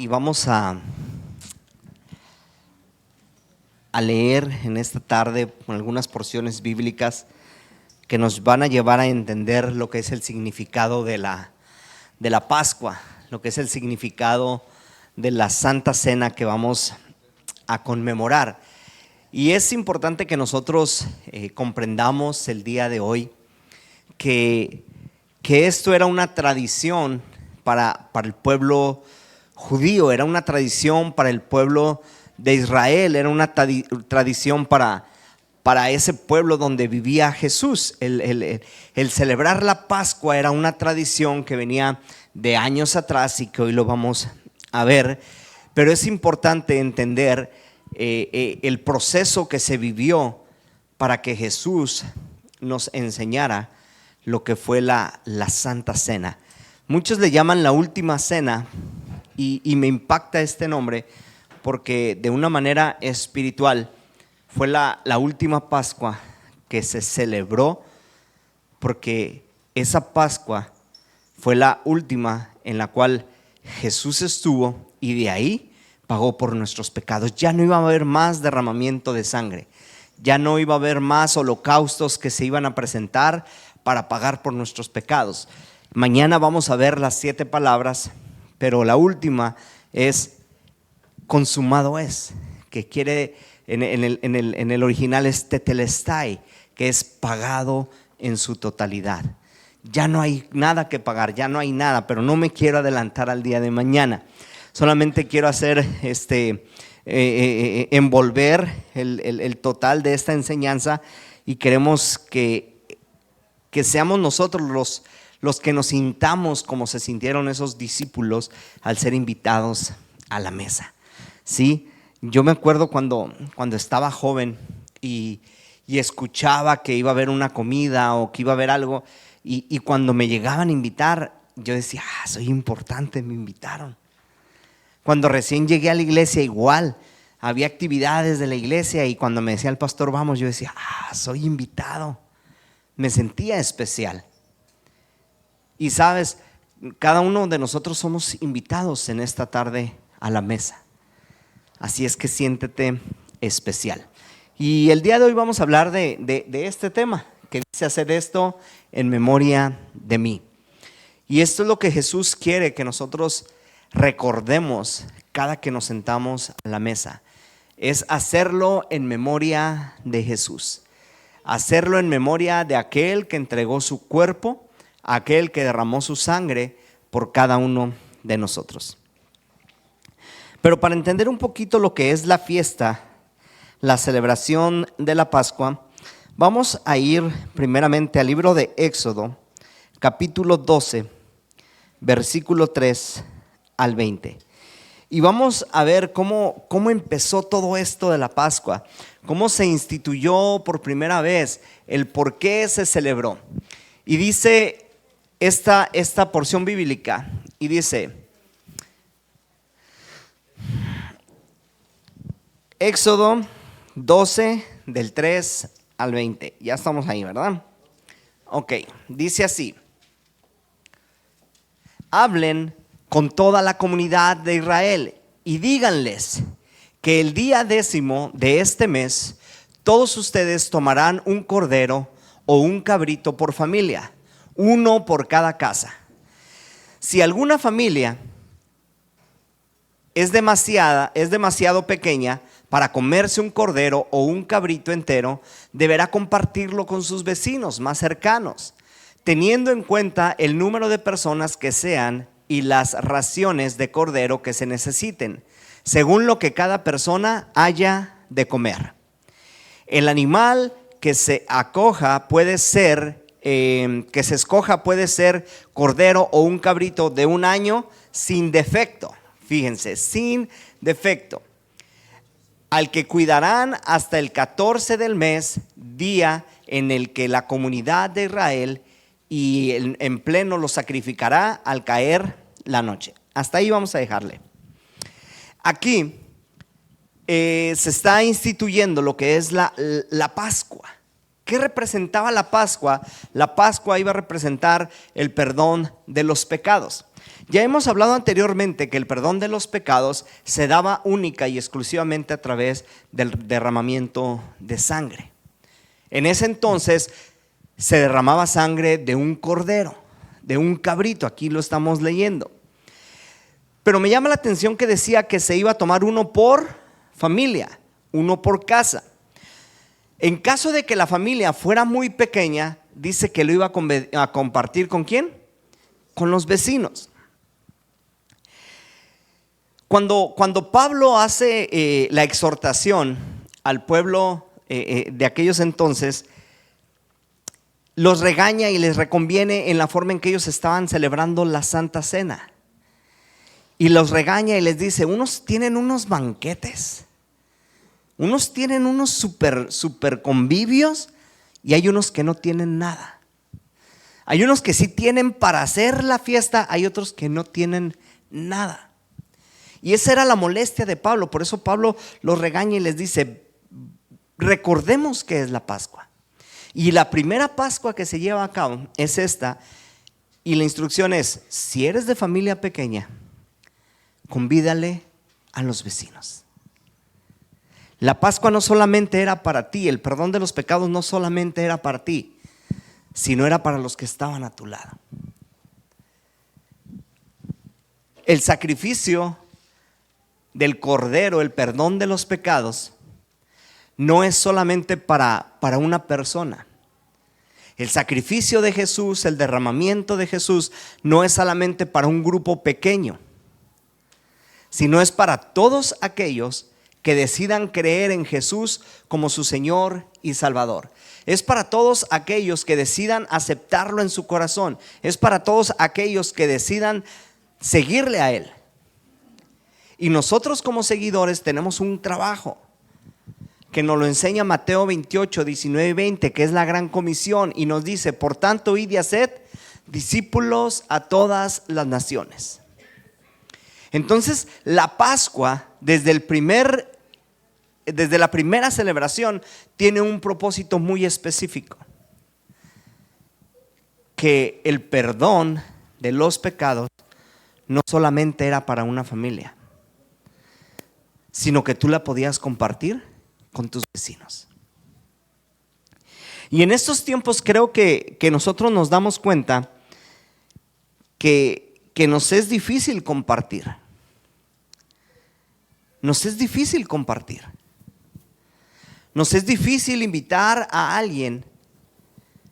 y vamos a leer en esta tarde algunas porciones bíblicas que nos van a llevar a entender lo que es el significado de la Pascua, lo que es el significado de la Santa Cena que vamos a conmemorar. Y es importante que nosotros comprendamos el día de hoy que esto era una tradición para el pueblo judío, era una tradición para el pueblo de Israel, era una tradición para ese pueblo donde vivía Jesús. El celebrar la Pascua era una tradición que venía de años atrás y que hoy lo vamos a ver, pero es importante entender el proceso que se vivió para que Jesús nos enseñara lo que fue la Santa Cena. Muchos le llaman la última cena y me impacta este nombre porque de una manera espiritual fue la última Pascua que se celebró, porque esa Pascua fue la última en la cual Jesús estuvo y de ahí pagó por nuestros pecados. Ya no iba a haber más derramamiento de sangre, ya no iba a haber más holocaustos que se iban a presentar para pagar por nuestros pecados. Mañana vamos a ver las 7 palabras, pero la última es consumado es, que quiere en el original es tetelestai, que es pagado en su totalidad. Ya no hay nada que pagar, ya no hay nada, pero no me quiero adelantar al día de mañana. Solamente quiero hacer envolver el total de esta enseñanza, y queremos que seamos nosotros los que nos sintamos como se sintieron esos discípulos al ser invitados a la mesa. Sí, yo me acuerdo cuando estaba joven y escuchaba que iba a haber una comida o que iba a haber algo, y cuando me llegaban a invitar, yo decía, soy importante, me invitaron. Cuando recién llegué a la iglesia, igual, había actividades de la iglesia, y cuando me decía el pastor, vamos, yo decía, soy invitado. Me sentía especial. Y sabes, cada uno de nosotros somos invitados en esta tarde a la mesa. Así es que siéntete especial. Y el día de hoy vamos a hablar de este tema, que dice hacer esto en memoria de mí. Y esto es lo que Jesús quiere que nosotros recordemos cada que nos sentamos a la mesa. Es hacerlo en memoria de Jesús. Hacerlo en memoria de aquel que entregó su cuerpo, aquel que derramó su sangre por cada uno de nosotros. Pero para entender un poquito lo que es la fiesta, la celebración de la Pascua, vamos a ir primeramente al libro de Éxodo, capítulo 12, versículo 3 al 20. Y vamos a ver cómo empezó todo esto de la Pascua, cómo se instituyó por primera vez, el por qué se celebró. Y dice esta porción bíblica, y dice, Éxodo 12, del 3 al 20. Ya estamos ahí, ¿verdad? Ok, dice así: hablen con toda la comunidad de Israel y díganles que el día 10º de este mes todos ustedes tomarán un cordero o un cabrito por familia, uno por cada casa. Si alguna familia es demasiado pequeña para comerse un cordero o un cabrito entero, deberá compartirlo con sus vecinos más cercanos, teniendo en cuenta el número de personas que sean y las raciones de cordero que se necesiten, según lo que cada persona haya de comer. El animal que se escoja puede ser cordero o un cabrito de un año sin defecto. Fíjense, sin defecto, al que cuidarán hasta el 14 del mes, día en el que la comunidad de Israel y en pleno lo sacrificará al caer la noche. Hasta ahí vamos a dejarle. Aquí se está instituyendo lo que es la Pascua. ¿Qué representaba la Pascua? La Pascua iba a representar el perdón de los pecados. Ya hemos hablado anteriormente que el perdón de los pecados se daba única y exclusivamente a través del derramamiento de sangre. En ese entonces se derramaba sangre de un cordero, de un cabrito, aquí lo estamos leyendo. Pero me llama la atención que decía que se iba a tomar uno por familia, uno por casa. En caso de que la familia fuera muy pequeña, dice que lo iba a compartir ¿con quién? Con los vecinos. Cuando Pablo hace la exhortación al pueblo de aquellos entonces, los regaña y les reconviene en la forma en que ellos estaban celebrando la Santa Cena. Y los regaña y les dice, unos tienen unos banquetes, unos tienen unos super convivios y hay unos que no tienen nada. Hay unos que sí tienen para hacer la fiesta, hay otros que no tienen nada. Y esa era la molestia de Pablo, por eso Pablo los regaña y les dice, recordemos que es la Pascua. Y la primera Pascua que se lleva a cabo es esta, y la instrucción es, si eres de familia pequeña, convídale a los vecinos. La Pascua no solamente era para ti, el perdón de los pecados no solamente era para ti, sino era para los que estaban a tu lado. El sacrificio del cordero, el perdón de los pecados, no es solamente para una persona. El sacrificio de Jesús, el derramamiento de Jesús, no es solamente para un grupo pequeño, sino es para todos aquellos que decidan creer en Jesús como su Señor y Salvador. Es para todos aquellos que decidan aceptarlo en su corazón. Es para todos aquellos que decidan seguirle a Él. Y nosotros como seguidores tenemos un trabajo que nos lo enseña Mateo 28, 19 y 20, que es la gran comisión, y nos dice, por tanto, id y haced discípulos a todas las naciones. Entonces, la Pascua, desde la primera celebración, tiene un propósito muy específico, que el perdón de los pecados no solamente era para una familia, sino que tú la podías compartir con tus vecinos. Y en estos tiempos creo que nosotros nos damos cuenta que nos es difícil compartir. Nos es difícil compartir. Nos es difícil invitar a alguien.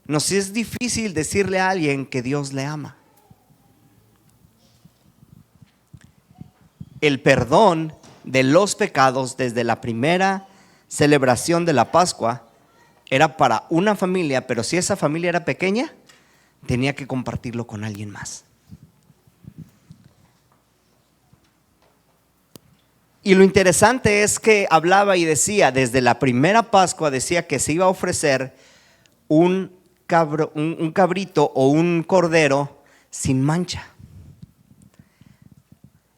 Nos es difícil decirle a alguien que Dios le ama. El perdón de los pecados desde la primera celebración de la Pascua era para una familia, pero si esa familia era pequeña, tenía que compartirlo con alguien más. Y lo interesante es que hablaba y decía, desde la primera Pascua decía que se iba a ofrecer un cabrito o un cordero sin mancha.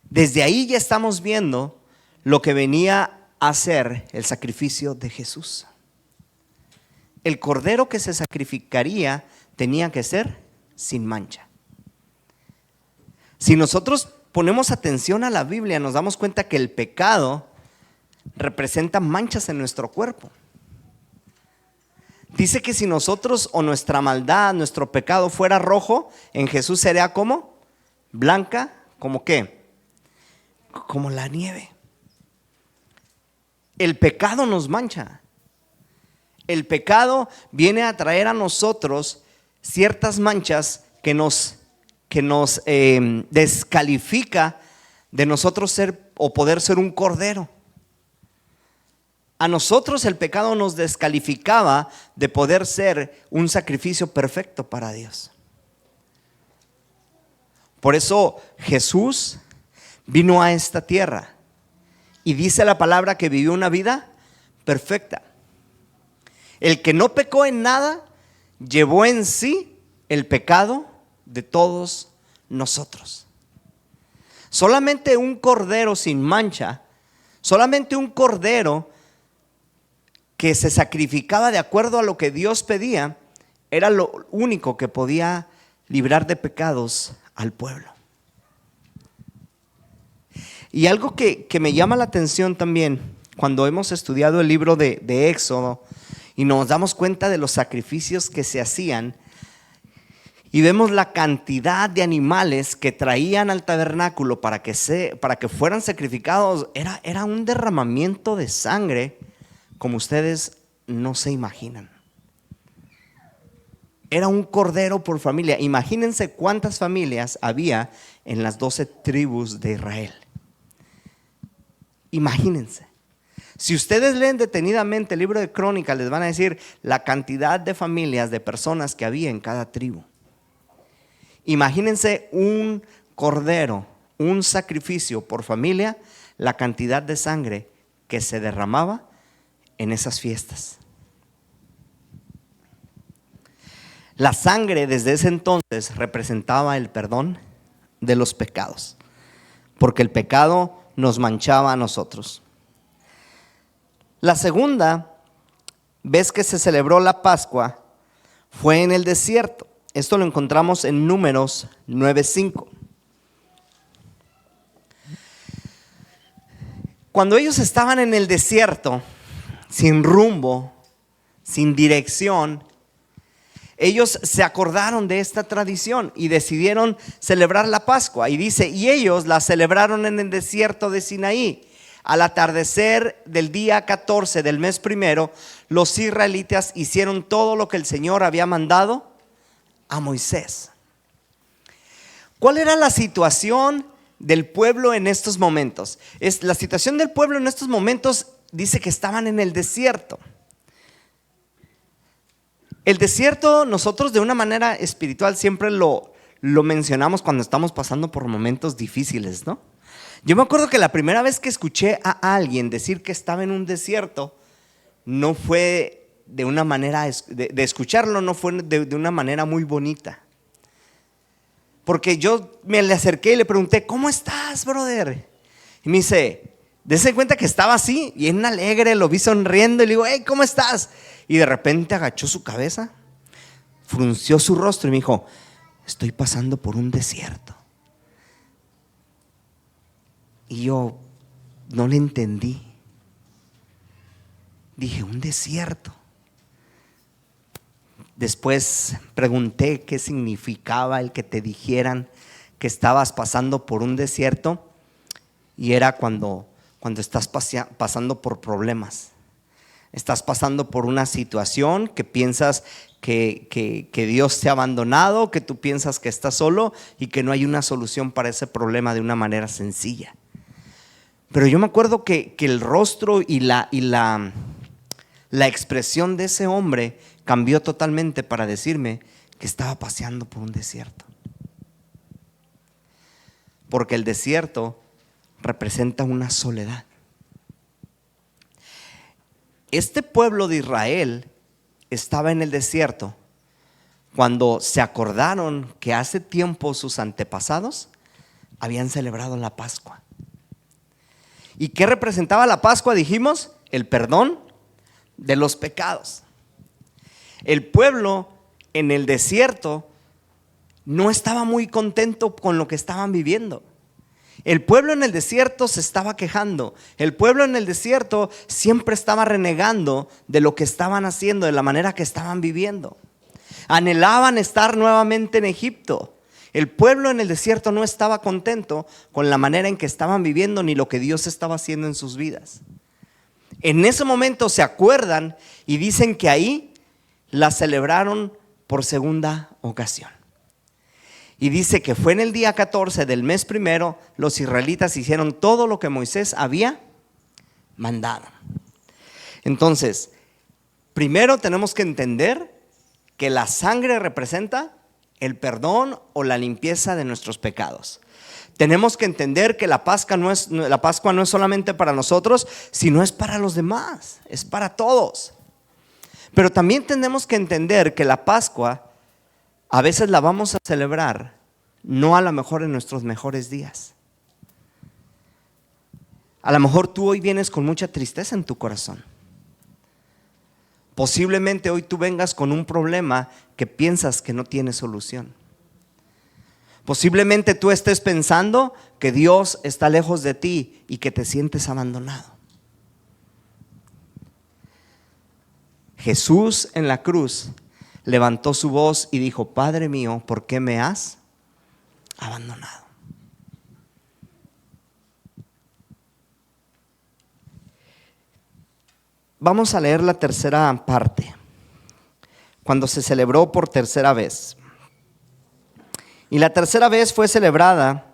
Desde ahí ya estamos viendo lo que venía a ser el sacrificio de Jesús. El cordero que se sacrificaría tenía que ser sin mancha. Si nosotros ponemos atención a la Biblia, nos damos cuenta que el pecado representa manchas en nuestro cuerpo. Dice que si nosotros o nuestra maldad, nuestro pecado fuera rojo, en Jesús sería como blanca, ¿como qué? Como la nieve. El pecado nos mancha. El pecado viene a traer a nosotros ciertas manchas que nos descalifica de nosotros ser o poder ser un cordero. A nosotros el pecado nos descalificaba de poder ser un sacrificio perfecto para Dios. Por eso Jesús vino a esta tierra y dice la palabra que vivió una vida perfecta. El que no pecó en nada llevó en sí el pecado de todos nosotros. Solamente un cordero sin mancha, solamente un cordero que se sacrificaba de acuerdo a lo que Dios pedía, era lo único que podía librar de pecados al pueblo. Y algo que me llama la atención también, cuando hemos estudiado el libro de Éxodo y nos damos cuenta de los sacrificios que se hacían, y vemos la cantidad de animales que traían al tabernáculo para que fueran sacrificados, era un derramamiento de sangre como ustedes no se imaginan. Era un cordero por familia. Imagínense cuántas familias había en las 12 tribus de Israel. Imagínense. Si ustedes leen detenidamente el libro de Crónicas, les van a decir la cantidad de familias, de personas que había en cada tribu. Imagínense un cordero, un sacrificio por familia, la cantidad de sangre que se derramaba en esas fiestas. La sangre desde ese entonces representaba el perdón de los pecados, porque el pecado nos manchaba a nosotros. La segunda vez que se celebró la Pascua fue en el desierto. Esto lo encontramos en Números 9:5. Cuando ellos estaban en el desierto, sin rumbo, sin dirección, ellos se acordaron de esta tradición y decidieron celebrar la Pascua. Y dice, y ellos la celebraron en el desierto de Sinaí. Al atardecer del día 14 del mes primero, los israelitas hicieron todo lo que el Señor había mandado a Moisés. ¿Cuál era la situación del pueblo en estos momentos? La situación del pueblo en estos momentos dice que estaban en el desierto. El desierto, nosotros de una manera espiritual siempre lo mencionamos cuando estamos pasando por momentos difíciles, ¿no? Yo me acuerdo que la primera vez que escuché a alguien decir que estaba en un desierto, no fue de una manera, de escucharlo no fue de una manera muy bonita. Porque yo me le acerqué y le pregunté, ¿cómo estás, brother? Y me dice, dése cuenta que estaba así, bien alegre, lo vi sonriendo y le digo, hey, ¿cómo estás? Y de repente agachó su cabeza, frunció su rostro y me dijo, estoy pasando por un desierto. Y yo no le entendí. Dije, un desierto. Después pregunté qué significaba el que te dijeran que estabas pasando por un desierto. Y era cuando estás pasando por problemas. Estás pasando por una situación que piensas que Dios te ha abandonado, que tú piensas que estás solo y que no hay una solución para ese problema de una manera sencilla. Pero yo me acuerdo que el rostro y la expresión de ese hombre cambió totalmente para decirme que estaba paseando por un desierto. Porque el desierto representa una soledad. Este pueblo de Israel estaba en el desierto cuando se acordaron que hace tiempo sus antepasados habían celebrado la Pascua. ¿Y qué representaba la Pascua? Dijimos, el perdón de los pecados. El pueblo en el desierto no estaba muy contento con lo que estaban viviendo. El pueblo en el desierto se estaba quejando. El pueblo en el desierto siempre estaba renegando de lo que estaban haciendo, de la manera que estaban viviendo. Anhelaban estar nuevamente en Egipto. El pueblo en el desierto no estaba contento con la manera en que estaban viviendo ni lo que Dios estaba haciendo en sus vidas. En ese momento se acuerdan y dicen que ahí la celebraron por segunda ocasión. Y dice que fue en el día 14 del mes primero, los israelitas hicieron todo lo que Moisés había mandado. Entonces, primero tenemos que entender que la sangre representa el perdón o la limpieza de nuestros pecados. Tenemos que entender que la Pascua no es solamente para nosotros, sino es para los demás, es para todos. Pero también tenemos que entender que la Pascua a veces la vamos a celebrar, no a lo mejor en nuestros mejores días. A lo mejor tú hoy vienes con mucha tristeza en tu corazón. Posiblemente hoy tú vengas con un problema que piensas que no tiene solución. Posiblemente tú estés pensando que Dios está lejos de ti y que te sientes abandonado. Jesús en la cruz levantó su voz y dijo: Padre mío, ¿por qué me has abandonado? Vamos a leer la tercera parte, cuando se celebró por tercera vez. Y la tercera vez fue celebrada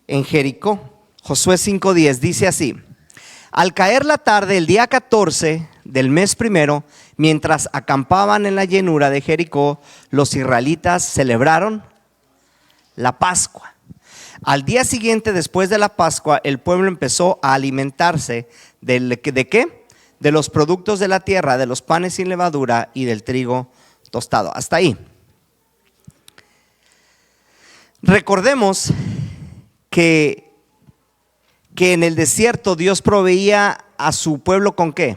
en Jericó. Josué 5:10 dice así: al caer la tarde, el día 14 del mes primero, mientras acampaban en la llanura de Jericó, los israelitas celebraron la Pascua. Al día siguiente, después de la Pascua, el pueblo empezó a alimentarse ¿de qué? De los productos de la tierra, de los panes sin levadura y del trigo tostado. Hasta ahí. Recordemos que en el desierto Dios proveía a su pueblo ¿con qué?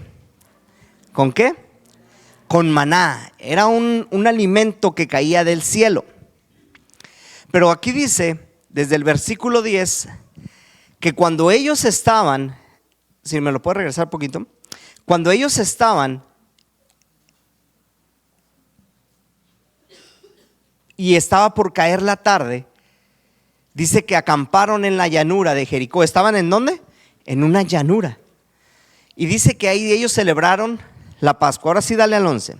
¿Con qué? Con maná. Era un alimento que caía del cielo. Pero aquí dice, desde el versículo 10, que cuando ellos estaban, si me lo puedo regresar un poquito, cuando ellos estaban y estaba por caer la tarde, dice que acamparon en la llanura de Jericó. ¿Estaban en dónde? En una llanura. Y dice que ahí ellos celebraron la Pascua. Ahora sí, dale al 11.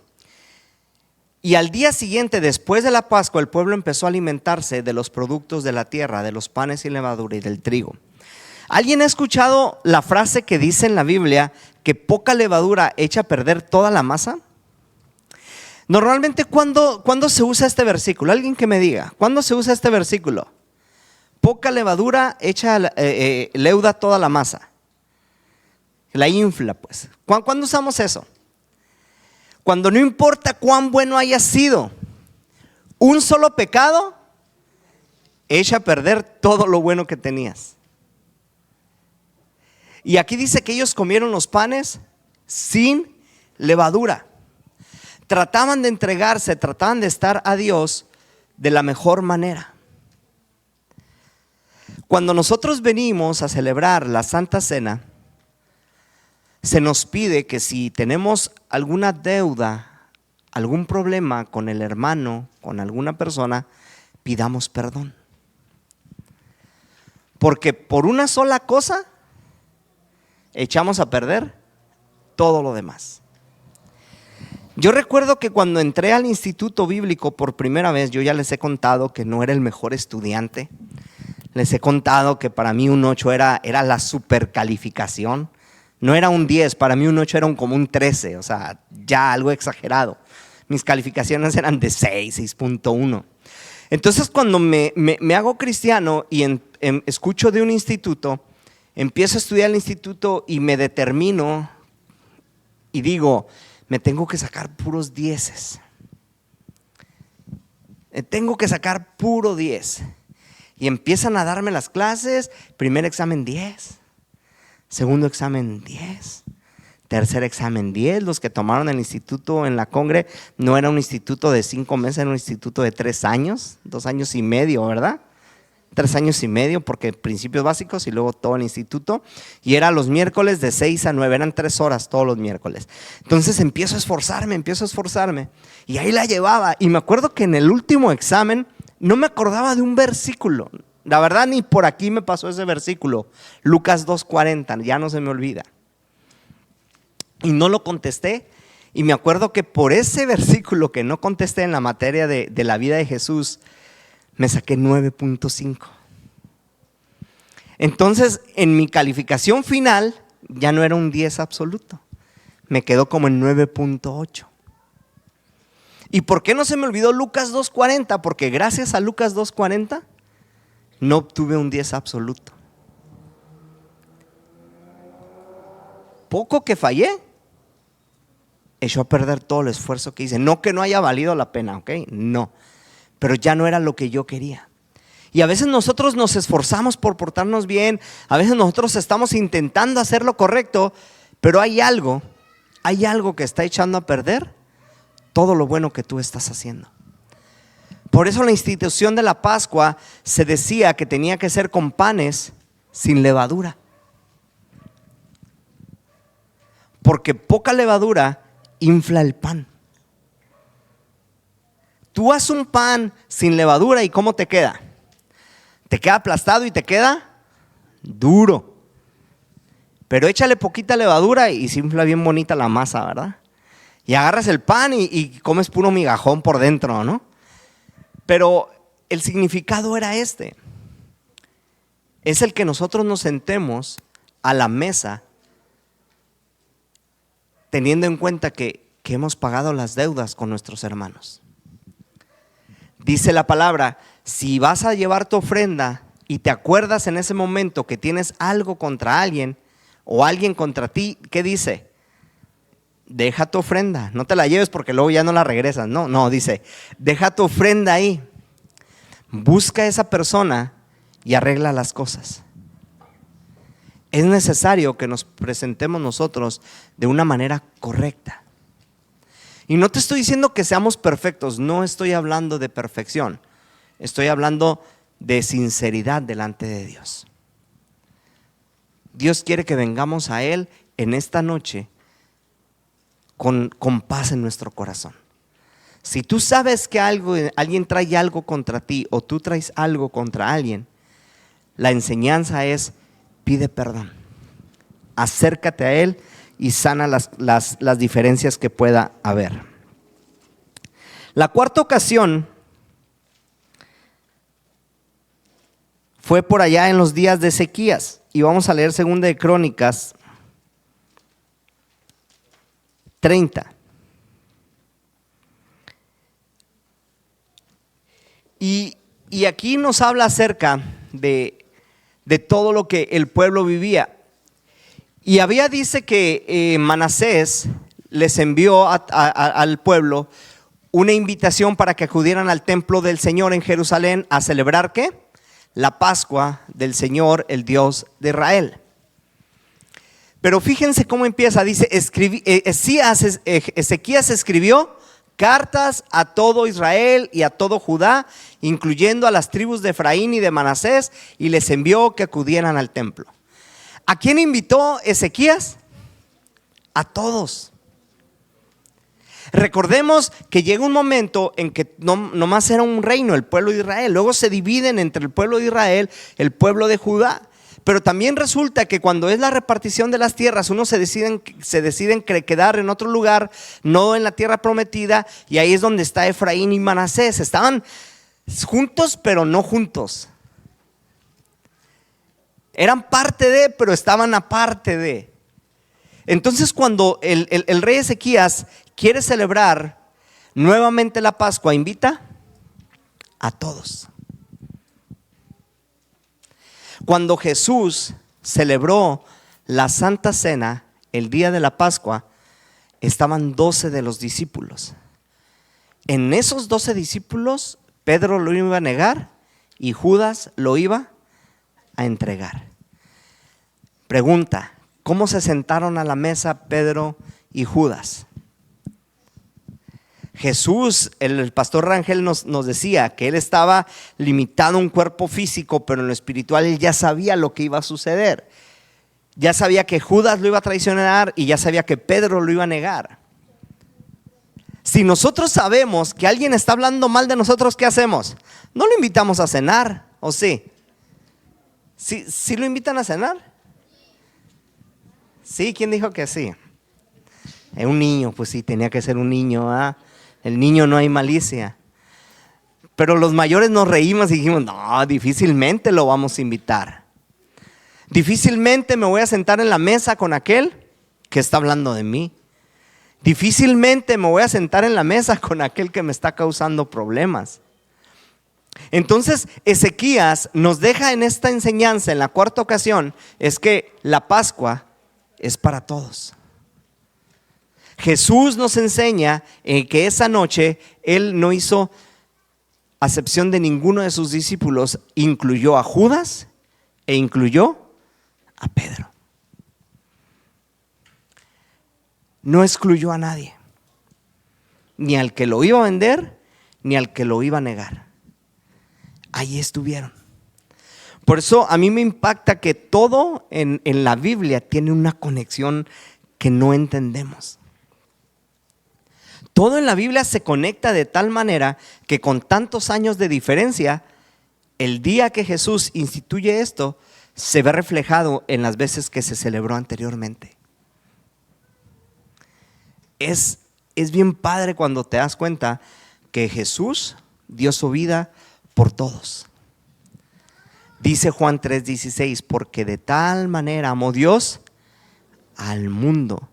Y al día siguiente, después de la Pascua, el pueblo empezó a alimentarse de los productos de la tierra, de los panes sin levadura y del trigo. ¿Alguien ha escuchado la frase que dice en la Biblia que poca levadura echa a perder toda la masa? Normalmente, ¿cuándo se usa este versículo? Alguien que me diga, ¿cuándo se usa este versículo? Poca levadura echa leuda toda la masa. La infla, pues. ¿Cuándo usamos eso? Cuando no importa cuán bueno haya sido, un solo pecado echa a perder todo lo bueno que tenías. Y aquí dice que ellos comieron los panes sin levadura. Trataban de entregarse, trataban de estar a Dios de la mejor manera. Cuando nosotros venimos a celebrar la Santa Cena, se nos pide que si tenemos alguna deuda, algún problema con el hermano, con alguna persona, pidamos perdón. Porque por una sola cosa echamos a perder todo lo demás. Yo recuerdo que cuando entré al instituto bíblico por primera vez, yo ya les he contado que no era el mejor estudiante. Les he contado que para mí un 8 era la supercalificación. No era un 10, para mí un 8 era como un 13, o sea, ya algo exagerado. Mis calificaciones eran de 6, 6.1. Entonces cuando me hago cristiano y escucho de un instituto, empiezo a estudiar el instituto y me determino y digo, me tengo que sacar puros 10. Tengo que sacar puro 10. Y empiezan a darme las clases, primer examen 10, segundo examen 10, tercer examen 10. Los que tomaron el instituto en la Congre no era un instituto de 5 meses, era un instituto de 3 años, 2 años y medio, ¿verdad? 3 años y medio, porque principios básicos y luego todo el instituto. Y era los miércoles de 6 a 9, eran 3 horas todos los miércoles. Entonces empiezo a esforzarme y ahí la llevaba. Y me acuerdo que en el último examen no me acordaba de un versículo. La verdad, ni por aquí me pasó ese versículo. Lucas 2:40, ya no se me olvida. Y no lo contesté. Y me acuerdo que por ese versículo que no contesté en la materia de la vida de Jesús, me saqué 9.5. Entonces, en mi calificación final, ya no era un 10 absoluto. Me quedó como en 9.8. ¿Y por qué no se me olvidó Lucas 2:40? Porque gracias a Lucas 2:40 no obtuve un 10 absoluto. Poco que fallé echó a perder todo el esfuerzo que hice. No que no haya valido la pena, ¿ok? No, pero ya no era lo que yo quería. Y a veces nosotros nos esforzamos por portarnos bien, a veces nosotros estamos intentando hacer lo correcto, pero hay algo que está echando a perder todo lo bueno que tú estás haciendo. Por eso la institución de la Pascua se decía que tenía que ser con panes sin levadura. Porque poca levadura infla el pan. Tú haces un pan sin levadura y ¿cómo te queda? Te queda aplastado y te queda duro. Pero échale poquita levadura y se infla bien bonita la masa, ¿verdad? Y agarras el pan y comes puro migajón por dentro, ¿no? Pero el significado era este. Es el que nosotros nos sentemos a la mesa teniendo en cuenta que hemos pagado las deudas con nuestros hermanos. Dice la palabra, si vas a llevar tu ofrenda y te acuerdas en ese momento que tienes algo contra alguien o alguien contra ti, ¿qué dice? Deja tu ofrenda, no te la lleves porque luego ya no la regresas. No, dice, deja tu ofrenda ahí, busca a esa persona y arregla las cosas. Es necesario que nos presentemos nosotros de una manera correcta. Y no te estoy diciendo que seamos perfectos, no estoy hablando de perfección, estoy hablando de sinceridad delante de Dios. Dios quiere que vengamos a Él en esta noche con paz en nuestro corazón. Si tú sabes que alguien trae algo contra ti o tú traes algo contra alguien, la enseñanza es: pide perdón, acércate a Él y sana las diferencias que pueda haber. La cuarta ocasión fue por allá en los días de Ezequías, y vamos a leer 2 de Crónicas 30. Y aquí nos habla acerca de todo lo que el pueblo vivía. Y dice que Manasés les envió al pueblo una invitación para que acudieran al templo del Señor en Jerusalén a celebrar ¿qué? La Pascua del Señor, el Dios de Israel. Pero fíjense cómo empieza, dice, Ezequías escribió cartas a todo Israel y a todo Judá, incluyendo a las tribus de Efraín y de Manasés, y les envió que acudieran al templo. ¿A quién invitó Ezequías? A todos. Recordemos que llega un momento en que no más era un reino, el pueblo de Israel. Luego se dividen entre el pueblo de Israel, el pueblo de Judá. Pero también resulta que cuando es la repartición de las tierras, unos se deciden quedar en otro lugar, no en la tierra prometida, y ahí es donde está Efraín y Manasés. Estaban juntos, pero no juntos. Eran parte de, pero estaban aparte de. Entonces, cuando el rey Ezequías quiere celebrar nuevamente la Pascua, invita a todos. Cuando Jesús celebró la Santa Cena el día de la Pascua, estaban 12 de los discípulos. En esos 12 discípulos, Pedro lo iba a negar y Judas lo iba a entregar. Pregunta: ¿cómo se sentaron a la mesa Pedro y Judas? Jesús, el pastor Rangel nos decía que él estaba limitado a un cuerpo físico, pero en lo espiritual él ya sabía lo que iba a suceder. Ya sabía que Judas lo iba a traicionar y ya sabía que Pedro lo iba a negar. Si nosotros sabemos que alguien está hablando mal de nosotros, ¿qué hacemos? No lo invitamos a cenar, ¿o sí? ¿Sí lo invitan a cenar? ¿Sí? ¿Quién dijo que sí? Un niño, pues sí, tenía que ser un niño, ¿ah? El niño no hay malicia. Pero los mayores nos reímos y dijimos: no, difícilmente lo vamos a invitar. Difícilmente me voy a sentar en la mesa con aquel que está hablando de mí. Difícilmente me voy a sentar en la mesa con aquel que me está causando problemas. Entonces Ezequías nos deja en esta enseñanza, en la cuarta ocasión, es que la Pascua es para todos. Jesús nos enseña que esa noche Él no hizo acepción de ninguno de sus discípulos, incluyó a Judas e incluyó a Pedro. No excluyó a nadie, ni al que lo iba a vender, ni al que lo iba a negar. Ahí estuvieron. Por eso a mí me impacta que todo en la Biblia tiene una conexión que no entendemos. Todo en la Biblia se conecta de tal manera que con tantos años de diferencia, el día que Jesús instituye esto, se ve reflejado en las veces que se celebró anteriormente. Es bien padre cuando te das cuenta que Jesús dio su vida por todos. Dice Juan 3:16, porque de tal manera amó Dios al mundo.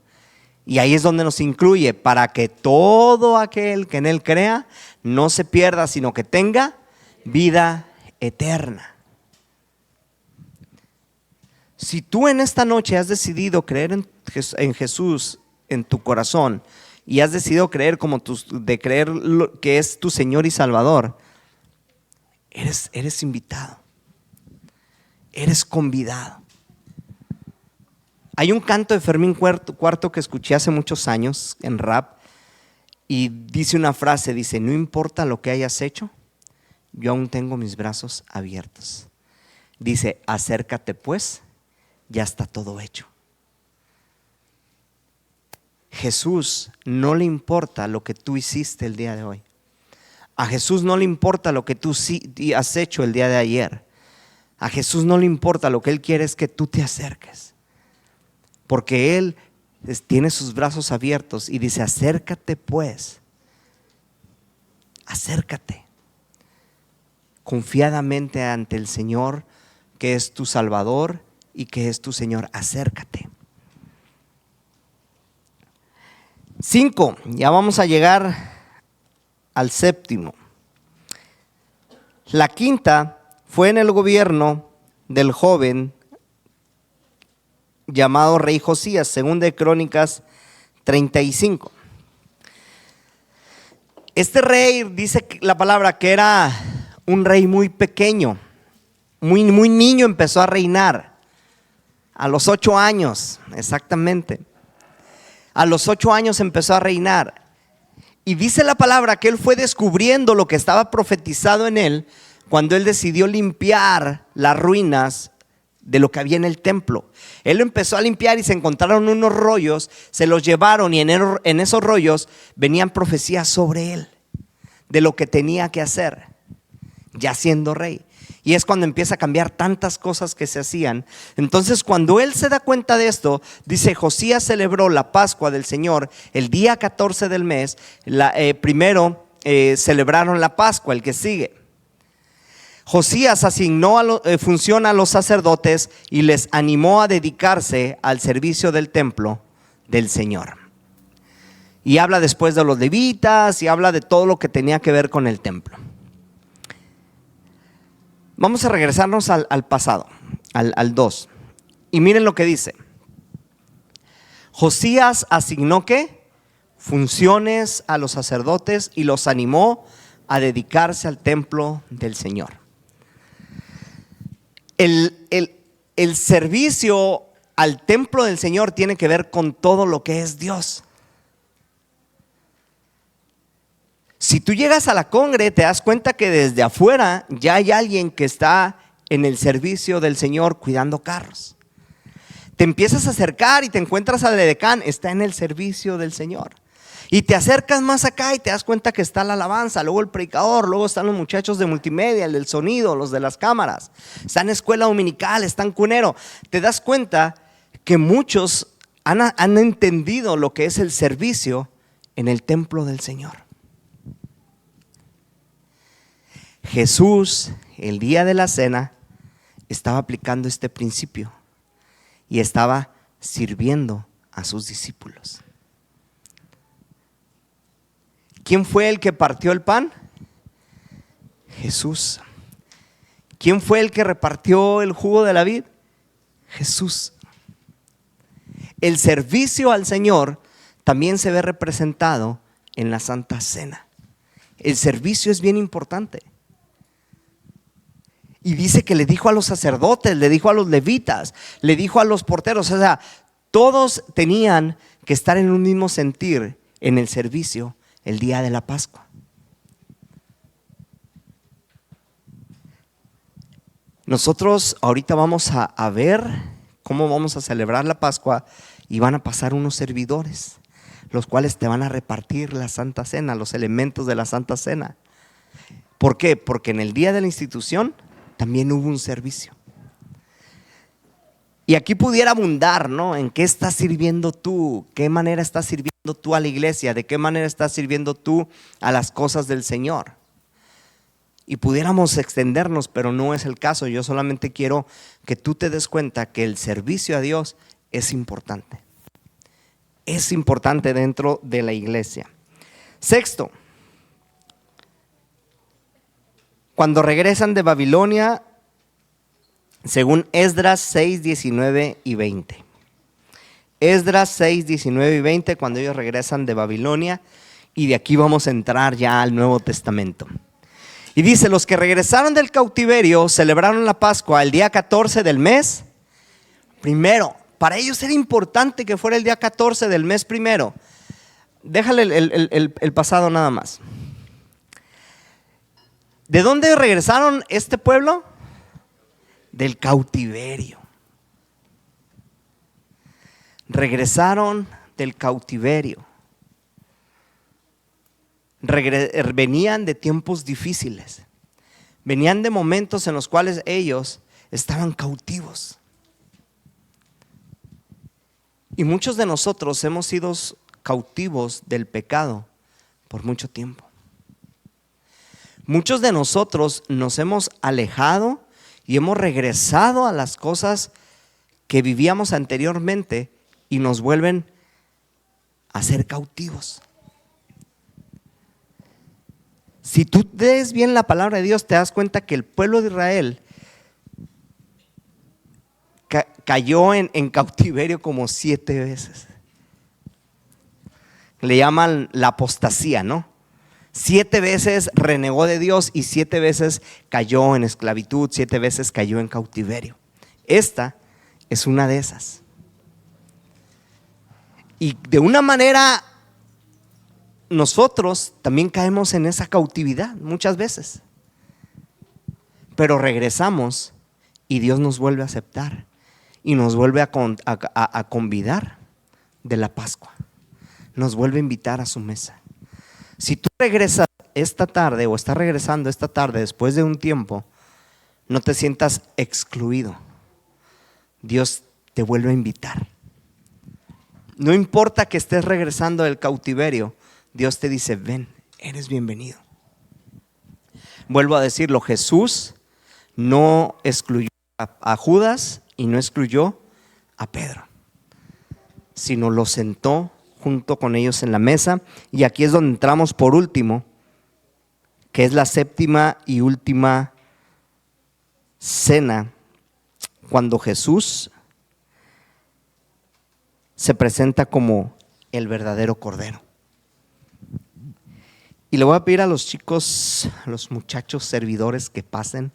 Y ahí es donde nos incluye, para que todo aquel que en Él crea no se pierda, sino que tenga vida eterna. Si tú en esta noche has decidido creer en Jesús en tu corazón y has decidido creer creer que es tu Señor y Salvador, eres invitado, eres convidado. Hay un canto de Fermín Cuarto que escuché hace muchos años en rap y dice una frase, dice: no importa lo que hayas hecho, yo aún tengo mis brazos abiertos. Dice: acércate pues, ya está todo hecho. Jesús no le importa lo que tú hiciste el día de hoy. A Jesús no le importa lo que tú has hecho el día de ayer. A Jesús no le importa, lo que Él quiere es que tú te acerques. Porque Él tiene sus brazos abiertos y dice: acércate pues, acércate confiadamente ante el Señor, que es tu Salvador y que es tu Señor. Acércate. 5, ya vamos a llegar al séptimo. La quinta fue en el gobierno del joven llamado rey Josías, segunda de Crónicas 35. Este rey, dice la palabra, que era un rey muy pequeño, muy niño, empezó a reinar a los 8 años, exactamente. A los 8 años empezó a reinar. Y dice la palabra que él fue descubriendo lo que estaba profetizado en él cuando él decidió limpiar las ruinas de lo que había en el templo. Él lo empezó a limpiar y se encontraron unos rollos, se los llevaron y en esos rollos venían profecías sobre él, de lo que tenía que hacer, ya siendo rey. Y es cuando empieza a cambiar tantas cosas que se hacían. Entonces, cuando él se da cuenta de esto, dice: Josías celebró la Pascua del Señor el día 14 del mes. Primero celebraron la Pascua, el que sigue. Josías asignó función a los sacerdotes y les animó a dedicarse al servicio del templo del Señor. Y habla después de los levitas y habla de todo lo que tenía que ver con el templo. Vamos a regresarnos al pasado, al 2. Y miren lo que dice. Josías asignó ¿qué? Funciones a los sacerdotes y los animó a dedicarse al templo del Señor. El servicio al templo del Señor tiene que ver con todo lo que es Dios. Si tú llegas a la congre, te das cuenta que desde afuera ya hay alguien que está en el servicio del Señor cuidando carros. Te empiezas a acercar y te encuentras al edecán, está en el servicio del Señor. Y te acercas más acá y te das cuenta que está la alabanza, luego el predicador, luego están los muchachos de multimedia, el del sonido, los de las cámaras. Están en escuela dominical, están cunero. Te das cuenta que muchos han entendido lo que es el servicio en el templo del Señor. Jesús, el día de la cena, estaba aplicando este principio y estaba sirviendo a sus discípulos. ¿Quién fue el que partió el pan? Jesús. ¿Quién fue el que repartió el jugo de la vid? Jesús. El servicio al Señor también se ve representado en la Santa Cena. El servicio es bien importante. Y dice que le dijo a los sacerdotes, le dijo a los levitas, le dijo a los porteros, o sea, todos tenían que estar en un mismo sentir en el servicio el día de la Pascua. Nosotros ahorita vamos a ver cómo vamos a celebrar la Pascua y van a pasar unos servidores, los cuales te van a repartir la Santa Cena, los elementos de la Santa Cena. ¿Por qué? Porque en el día de la institución también hubo un servicio. Y aquí pudiera abundar, ¿no? ¿En qué estás sirviendo tú? ¿Qué manera estás sirviendo tú a la iglesia? ¿De qué manera estás sirviendo tú a las cosas del Señor? Y pudiéramos extendernos, pero no es el caso. Yo solamente quiero que tú te des cuenta que el servicio a Dios es importante. Es importante dentro de la iglesia. Sexto, cuando regresan de Babilonia, según Esdras 6, 19 y 20. Esdras 6, 19 y 20, cuando ellos regresan de Babilonia, y de aquí vamos a entrar ya al Nuevo Testamento. Y dice: los que regresaron del cautiverio celebraron la Pascua el día 14 del mes primero. Para ellos era importante que fuera el día 14 del mes primero. Déjale el pasado nada más. ¿De dónde regresaron este pueblo? Del cautiverio. Regresaron del cautiverio. Venían de tiempos difíciles. Venían de momentos en los cuales ellos estaban cautivos. Y muchos de nosotros hemos sido cautivos del pecado por mucho tiempo. Muchos de nosotros nos hemos alejado y hemos regresado a las cosas que vivíamos anteriormente y nos vuelven a ser cautivos. Si tú lees bien la palabra de Dios, te das cuenta que el pueblo de Israel cayó en cautiverio como 7 veces. Le llaman la apostasía, ¿no? 7 veces renegó de Dios y 7 veces cayó en esclavitud, 7 veces cayó en cautiverio. Esta es una de esas. Y de una manera nosotros también caemos en esa cautividad muchas veces. Pero regresamos y Dios nos vuelve a aceptar y nos vuelve a convidar de la Pascua. Nos vuelve a invitar a su mesa. Si tú regresas esta tarde o estás regresando esta tarde después de un tiempo, no te sientas excluido. Dios te vuelve a invitar. No importa que estés regresando del cautiverio, Dios te dice: ven, eres bienvenido. Vuelvo a decirlo, Jesús no excluyó a Judas y no excluyó a Pedro, sino lo sentó junto con ellos en la mesa. Y aquí es donde entramos por último, que es la séptima y última cena, cuando Jesús se presenta como el verdadero Cordero. Y le voy a pedir a los chicos, a los muchachos servidores, que pasen.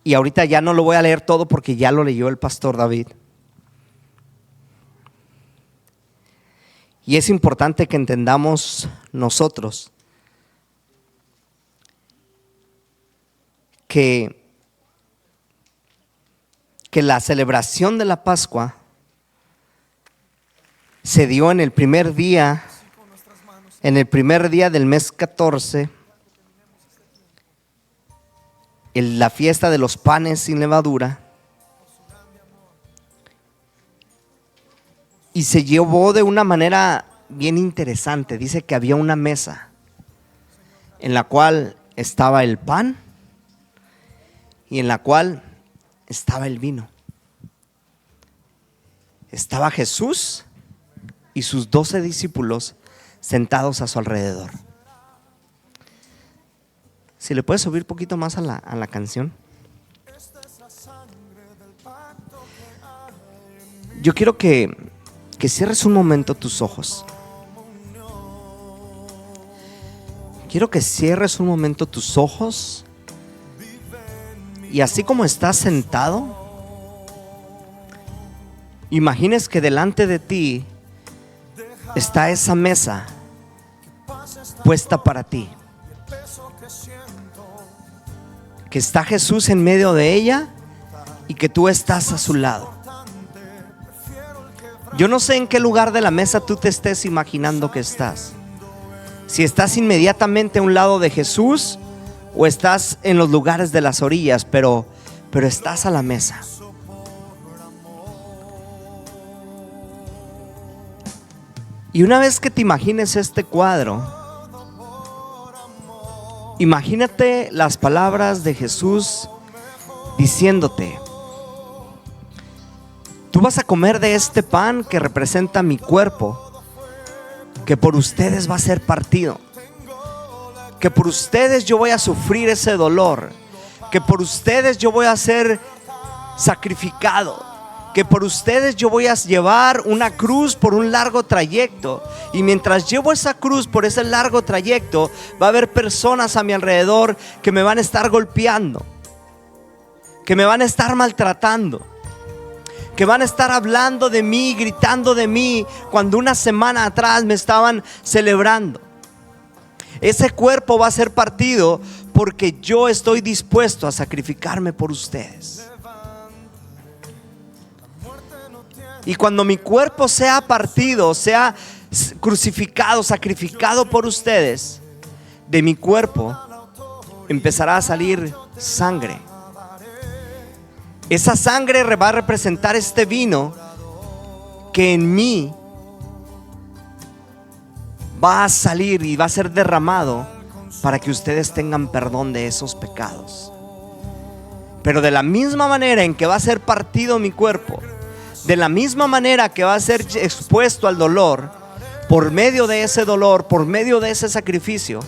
Y ahorita ya no lo voy a leer todo porque ya lo leyó el pastor David. Y es importante que entendamos nosotros que la celebración de la Pascua se dio en el primer día del mes 14, en la fiesta de los panes sin levadura, y se llevó de una manera bien interesante. Dice que había una mesa en la cual estaba el pan y en la cual estaba el vino. Estaba Jesús y sus 12 discípulos sentados a su alrededor. Si le puedes subir un poquito más a la canción. Yo quiero que cierres un momento tus ojos. Quiero que cierres un momento tus ojos y así como estás sentado, imagines que delante de ti está esa mesa puesta para ti. que está Jesús en medio de ella y que tú estás a su lado. Yo no sé en qué lugar de la mesa tú te estés imaginando que estás. Si estás inmediatamente a un lado de Jesús o estás en los lugares de las orillas, pero estás a la mesa. Y una vez que te imagines este cuadro, imagínate las palabras de Jesús diciéndote: tú vas a comer de este pan que representa mi cuerpo, que por ustedes va a ser partido, que por ustedes yo voy a sufrir ese dolor, que por ustedes yo voy a ser sacrificado, que por ustedes yo voy a llevar una cruz por un largo trayecto. Y mientras llevo esa cruz por ese largo trayecto, va a haber personas a mi alrededor que me van a estar golpeando, que me van a estar maltratando, que van a estar hablando de mí, gritando de mí, cuando una semana atrás me estaban celebrando. Ese cuerpo va a ser partido porque yo estoy dispuesto a sacrificarme por ustedes. Y cuando mi cuerpo sea partido, sea crucificado, sacrificado por ustedes, de mi cuerpo empezará a salir sangre. Esa sangre va a representar este vino que en mí va a salir y va a ser derramado para que ustedes tengan perdón de esos pecados. Pero de la misma manera en que va a ser partido mi cuerpo, de la misma manera que va a ser expuesto al dolor, por medio de ese dolor, por medio de ese sacrificio,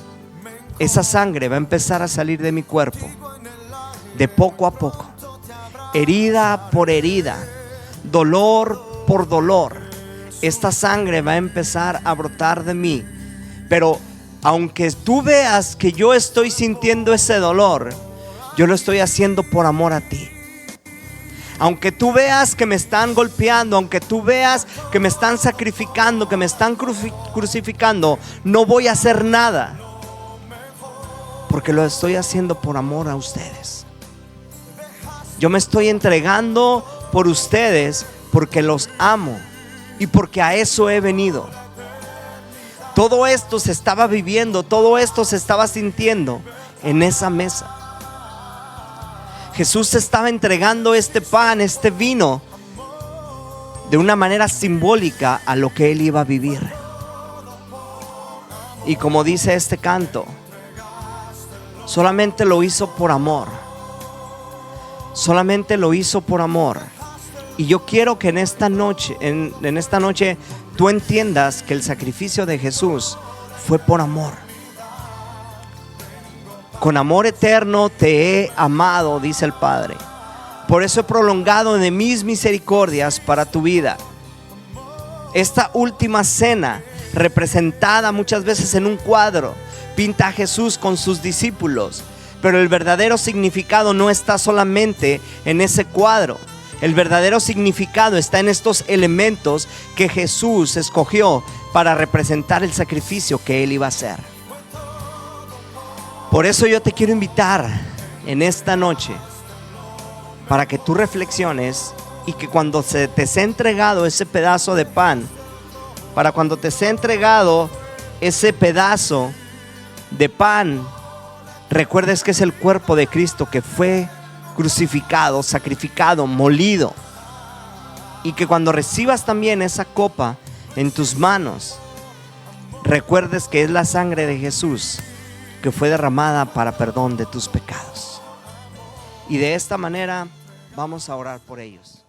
esa sangre va a empezar a salir de mi cuerpo, de poco a poco, herida por herida, dolor por dolor. Esta sangre va a empezar a brotar de mí. Pero aunque tú veas que yo estoy sintiendo ese dolor, yo lo estoy haciendo por amor a ti. Aunque tú veas que me están golpeando, aunque tú veas que me están sacrificando, que me están crucificando, no voy a hacer nada, porque lo estoy haciendo por amor a ustedes. Yo me estoy entregando por ustedes porque los amo y porque a eso he venido. Todo esto se estaba viviendo, todo esto se estaba sintiendo en esa mesa. Jesús estaba entregando este pan, este vino, de una manera simbólica a lo que Él iba a vivir. Y como dice este canto, solamente lo hizo por amor. Solamente lo hizo por amor. Y yo quiero que en esta noche, en esta noche, tú entiendas que el sacrificio de Jesús fue por amor. Con amor eterno te he amado, dice el Padre. Por eso he prolongado de mis misericordias para tu vida. Esta última cena, representada muchas veces en un cuadro, pinta a Jesús con sus discípulos. Pero el verdadero significado no está solamente en ese cuadro. El verdadero significado está en estos elementos que Jesús escogió para representar el sacrificio que Él iba a hacer. Por eso yo te quiero invitar en esta noche para que tú reflexiones y que cuando se te sea entregado ese pedazo de pan, para cuando te sea entregado ese pedazo de pan, recuerdes que es el cuerpo de Cristo que fue crucificado, sacrificado, molido. Y que cuando recibas también esa copa en tus manos, recuerdes que es la sangre de Jesús que fue derramada para perdón de tus pecados. Y de esta manera vamos a orar por ellos.